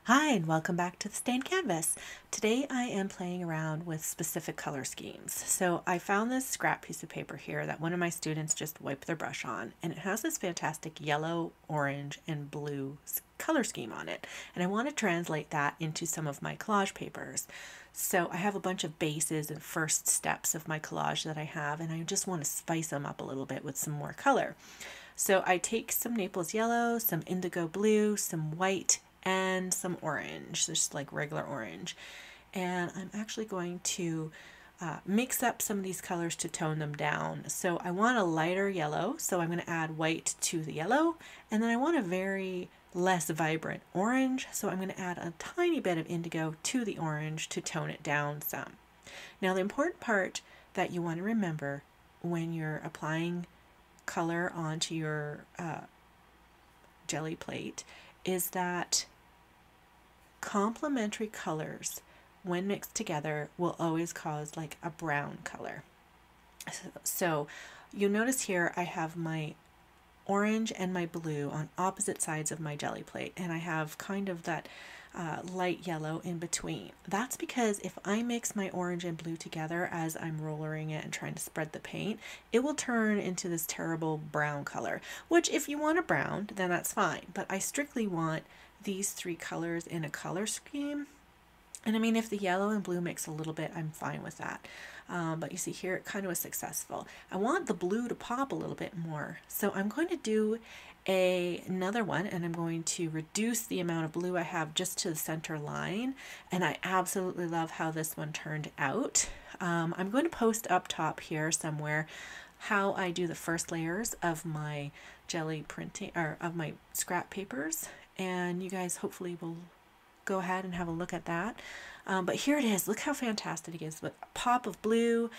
Hi and welcome back to the Stained Canvas. Today I am playing around with specific color schemes. So I found this scrap piece of paper here that one of my students just wiped their brush on, and it has this fantastic yellow, orange, and blue color scheme on it. And I want to translate that into some of my collage papers. So I have a bunch of bases and first steps of my collage that I have, and I just want to spice them up a little bit with some more color. So I take some Naples yellow, some indigo blue, some white, and some orange, just like regular orange. And I'm actually going to mix up some of these colors to tone them down. So I want a lighter yellow, so I'm going to add white to the yellow, and then I want a very less vibrant orange, so I'm going to add a tiny bit of indigo to the orange to tone it down some. Now the important part that you want to remember when you're applying color onto your jelly plate is that complementary colors, when mixed together, will always cause like a brown color. So you'll notice here I have my orange and my blue on opposite sides of my jelly plate, and I have kind of that light yellow in between. That's because if I mix my orange and blue together as I'm rollering it and trying to spread the paint, it will turn into this terrible brown color, which if you want a brown, then that's fine. But I strictly want these three colors in a color scheme. And I mean, if the yellow and blue mix a little bit, I'm fine with that. But you see here, it kind of was successful. I want the blue to pop a little bit more. So I'm going to do another one, and I'm going to reduce the amount of blue I have just to the center line. And I absolutely love how this one turned out. I'm going to post up top here somewhere how I do the first layers of my jelly printing, or of my scrap papers. And you guys hopefully will go ahead and have a look at that. But here it is. Look how fantastic it is with a pop of blue.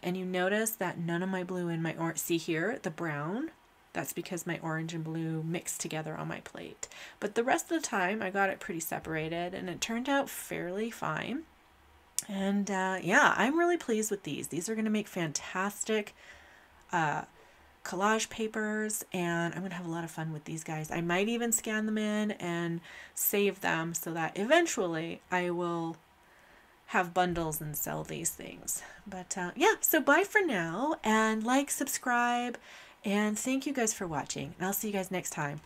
And you notice that none of my blue and my orange, see here, the brown, that's because my orange and blue mixed together on my plate. But the rest of the time I got it pretty separated, and it turned out fairly fine. And yeah, I'm really pleased with these. These are going to make fantastic collage papers, and I'm going to have a lot of fun with these guys. I might even scan them in and save them so that eventually I will have bundles and sell these things. But yeah, so bye for now, and like, subscribe, and thank you guys for watching, and I'll see you guys next time.